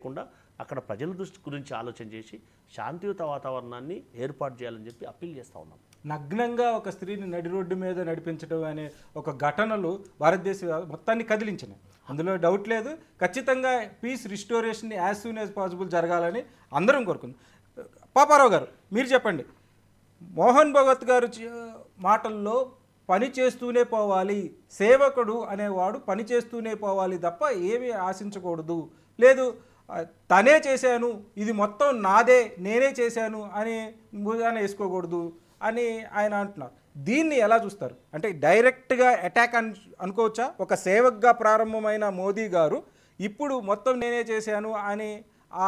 చేయకుండా అక్కడ ప్రజల దృష్టి గురించి ఆలోచన చేసి శాంతియుత వాతావరణాన్ని ఏర్పాటు చేయాలని చెప్పి అప్పీల్ చేస్తూ ఉన్నాం. నగ్నంగా ఒక స్త్రీని నడి రోడ్డు మీద నడిపించడం అనే ఒక ఘటనలు భారతదేశ మొత్తాన్ని కదిలించినాయి. అందులో డౌట్ లేదు. ఖచ్చితంగా peace restoration as soon as possible జరగాలని అందరం కోరుకుందాం. పాపారావు గారు, మీరు చెప్పండి. మోహన్ భగవత్ గారు మాటల్లో పని చేస్తూనే పోవాలి, సేవకుడు అనేవాడు పని చేస్తూనే పోవాలి తప్ప ఏమీ ఆశించకూడదు, లేదు తనే చేశాను, ఇది మొత్తం నాదే, నేనే చేశాను అని భుజాన వేసుకోకూడదు అని ఆయన అంటున్నారు. దీన్ని ఎలా చూస్తారు? అంటే డైరెక్ట్గా అటాక్ అనుకోవచ్చా? ఒక సేవక్గా ప్రారంభమైన మోదీ గారు ఇప్పుడు మొత్తం నేనే చేశాను అని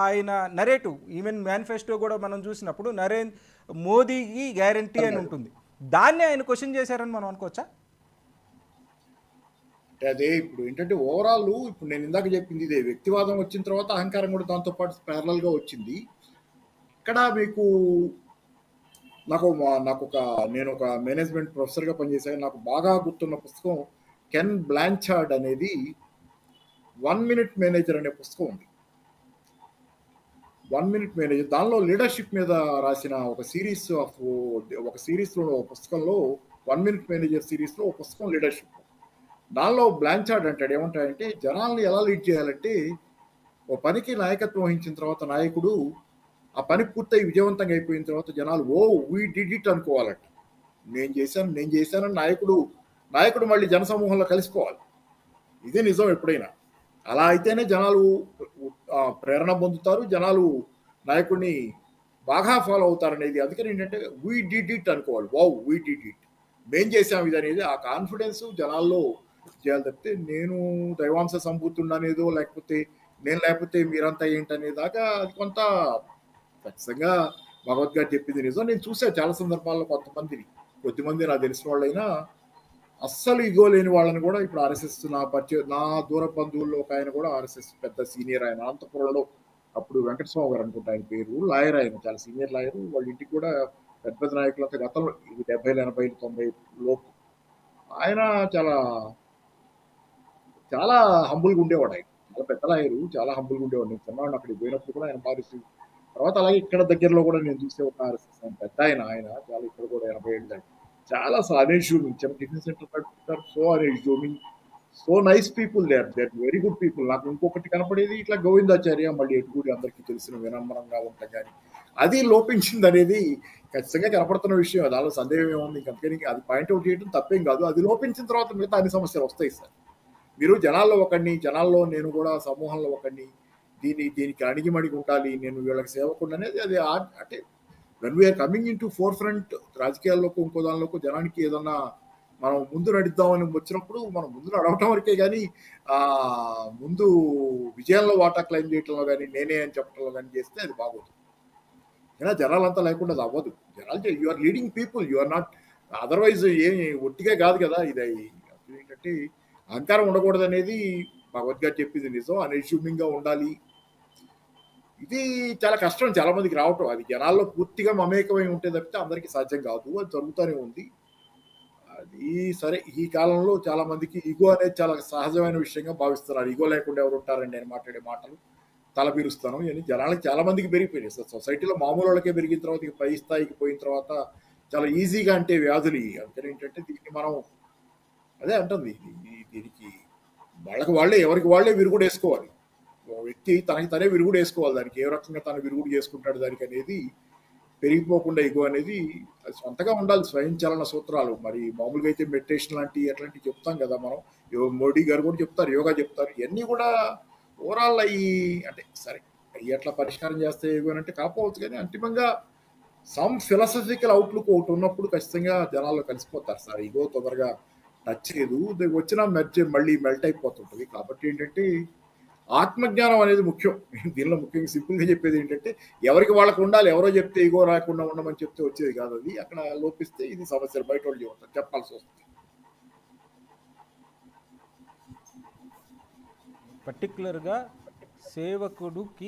ఆయన నరేటివ్, ఈవెన్ మేనిఫెస్టో కూడా మనం చూసినప్పుడు మోదీకి గ్యారంటీ అని ఉంటుంది. దాన్ని ఆయన క్వశ్చన్ చేశారని మనం అనుకోవచ్చా? అదే ఇప్పుడు ఏంటంటే ఓవరాల్ ఇప్పుడు నేను ఇందాక చెప్పింది ఇదే, వ్యక్తివాదం వచ్చిన తర్వాత అహంకారం కూడా దాంతో పాటు ప్యారలల్గా వచ్చింది. ఇక్కడ మీకు నేను ఒక మేనేజ్మెంట్ ప్రొఫెసర్గా పనిచేశాను. నాకు బాగా గుర్తున్న పుస్తకం కెన్ బ్లాంచార్డ్ అనేది 1 Minute మేనేజర్ అనే పుస్తకం ఉంది. 1 Minute మేనేజర్, దానిలో లీడర్షిప్ మీద రాసిన ఒక సిరీస్లో ఒక పుస్తకంలో 1 Minute మేనేజర్ సిరీస్లో ఒక పుస్తకం లీడర్షిప్. దానిలో బ్లాంచార్డ్ అంటాడు, ఏమంటాడంటే జనాల్ని ఎలా లీడ్ చేయాలంటే ఓ పనికి నాయకత్వం వహించిన తర్వాత నాయకుడు ఆ పని పూర్తయి విజయవంతంగా అయిపోయిన తర్వాత జనాలు వీ డిడ్ ఇట్ అనుకోవాలంట. నేను చేశానని నాయకుడు మళ్ళీ జనసమూహంలో కలిసిపోవాలి. ఇది నిజం. ఎప్పుడైనా అలా అయితేనే జనాలు ప్రేరణ పొందుతారు, జనాలు నాయకుడిని బాగా ఫాలో అవుతారు అనేది. అందుకని ఏంటంటే వీ డిడ్ ఇట్ అనుకోవాలి, వీ డిడ్ ఇట్, మేం చేసాం ఇది అనేది. ఆ కాన్ఫిడెన్స్ జనాల్లో చేయాలి తప్పితే నేను దైవాంశ సంభూతుండనేదో లేకపోతే మీరంతా ఏంటనే దాకా అది కొంత ఖచ్చితంగా భగవద్గారు చెప్పింది నిజం. నేను చూసా చాలా సందర్భాల్లో కొద్దిమంది నాకు తెలిసిన వాళ్ళైనా అస్సలు ఇగో లేని వాళ్ళని కూడా ఇప్పుడు ఆర్ఎస్ఎస్ నా దూర బంధువుల్లో ఒక ఆయన కూడా ఆర్ఎస్ఎస్ పెద్ద సీనియర్ ఆయన, అనంతపురంలో అప్పుడు వెంకటస్వామి గారు అనుకుంటా ఆయన పేరు, లాయర్, ఆయన చాలా సీనియర్ లాయర్. వాళ్ళ ఇంటికి కూడా పెద్ద పెద్ద నాయకులంతా గతంలో 70, 80, 90 లోపు ఆయన చాలా హంబుల్గా ఉండేవాడు. ఆయన చాలా పెద్ద లాయరు, చాలా హంబుల్గా ఉండేవాడు. నేను చిన్నవాడిని అక్కడికి పోయినప్పుడు కూడా ఆయన బాగా తర్వాత అలాగే ఇక్కడ దగ్గరలో కూడా నేను చూసే ఒక ఆర్ఎస్ఎస్ ఆయన పెద్ద ఆయన చాలా, ఇక్కడ కూడా 80 ఏళ్ళు చాలా అన్ఎజ్యూమింగ్, చిన్న టిఫిన్ సెంటర్ పెట్టుకుంటారు. So unassuming, so nice people, they are very good people. నాకు ఇంకొకటి కనపడేది ఇట్లా గోవిందాచార్య, మళ్ళీ ఎటుకూడి అందరికీ తెలిసిన వినమ్రంగా ఉంటాం, కానీ అది లోపించింది అనేది ఖచ్చితంగా కనపడుతున్న విషయం. దానిలో సందేహం ఏముంది? అందుకని అది పాయింట్అవుట్ చేయడం తప్పేం కాదు. అది లోపించిన తర్వాత మిగతా అన్ని సమస్యలు వస్తాయి సార్. మీరు జనాల్లో నేను కూడా సమూహంలో ఒకడిని, దీనికి అణిగిమణిగి ఉండాలి, నేను వీళ్ళకి సేవకుండా అనేది అది అంటే when we are coming into forefront రాజకీయాల్లోకి ఇంకో దానిలోకి జనానికి ఏదన్నా మనం ముందు నడుద్దామని వచ్చినప్పుడు మనం ముందు నడవటం వరకే, కానీ ముందు విజయంలో వాటా క్లెయిమ్ చేయటంలో కానీ నేనే అని చెప్పడంలో కానీ చేస్తే అది బాగోదు. అయినా జనాలంతా లేకుండా అది అవ్వదు. జనాలు you are leading people, you are not otherwise ఏమి ఒట్టిగా కాదు కదా. ఇది ఏంటంటే అహంకారం ఉండకూడదు అనేది భగవద్గారు చెప్పింది నిజం. అన్ఎజ్యూమింగ్గా ఉండాలి. ఇది చాలా కష్టం చాలా మందికి రావటం. అది జనాల్లో పూర్తిగా మమేకమై ఉంటే తప్పితే అందరికీ సాధ్యం కాదు. అది జరుగుతూనే ఉంది. అది సరే, ఈ కాలంలో చాలా మందికి ఈగో అనేది చాలా సహజమైన విషయంగా భావిస్తున్నారు. ఈగో లేకుండా ఎవరు ఉంటారండి నేను మాట్లాడే మాటలు తలపిరుస్తాను అని జనాలకి చాలా మందికి పెరిగిపోయినాయి సార్. సొసైటీలో మామూలు వాళ్ళకే పెరిగిన తర్వాత ఇక పై స్థాయికి పోయిన తర్వాత చాలా ఈజీగా అంటే వ్యాధులు. అందుకని ఏంటంటే దీన్ని మనం అదే అంటుంది, దీనికి ఎవరికి వాళ్ళే విరుగుడు వేసుకోవాలి. వ్యక్తి తనకి తనే విరుగుడు వేసుకోవాలి. దానికి ఏ రకంగా తను విరుగుడు చేసుకుంటాడు దానికి అనేది పెరిగిపోకుండా ఈగో అనేది అది సొంతగా ఉండాలి. స్వయంచలన సూత్రాలు మరి మామూలుగా అయితే మెడిటేషన్ అట్లాంటివి చెప్తాం కదా మనం. మోడీ గారు కూడా చెప్తారు, యోగా చెప్తారు. ఇవన్నీ కూడా ఓవరాల్ అంటే సరే ఎట్లా పరిష్కారం చేస్తే ఈగో అంటే కాకపోవచ్చు, కానీ అంతిమంగా సమ్ ఫిలాసఫికల్ అవుట్లుక్ ఒకటి ఉన్నప్పుడు ఖచ్చితంగా జనాల్లో కలిసిపోతారు సార్. ఈగో తొందరగా టచ్ చేయదు, వచ్చినా మళ్ళీ మెల్ట్ అయిపోతుంటుంది. కాబట్టి ఏంటంటే ఆత్మజ్ఞానం అనేది ముఖ్యం. దీనిలో ముఖ్యంగా సింపుల్గా చెప్పేది ఏంటంటే ఎవరికి వాళ్ళకు ఉండాలి. ఎవరో చెప్తే ఈగో రాకుండా ఉండమని చెప్తే వచ్చేది కాదు. అది అక్కడ లోపిస్తే ఇది సమస్యలు బయట వాళ్ళు చెప్పాల్సి వస్తుంది. పర్టికులర్గా సేవకుడికి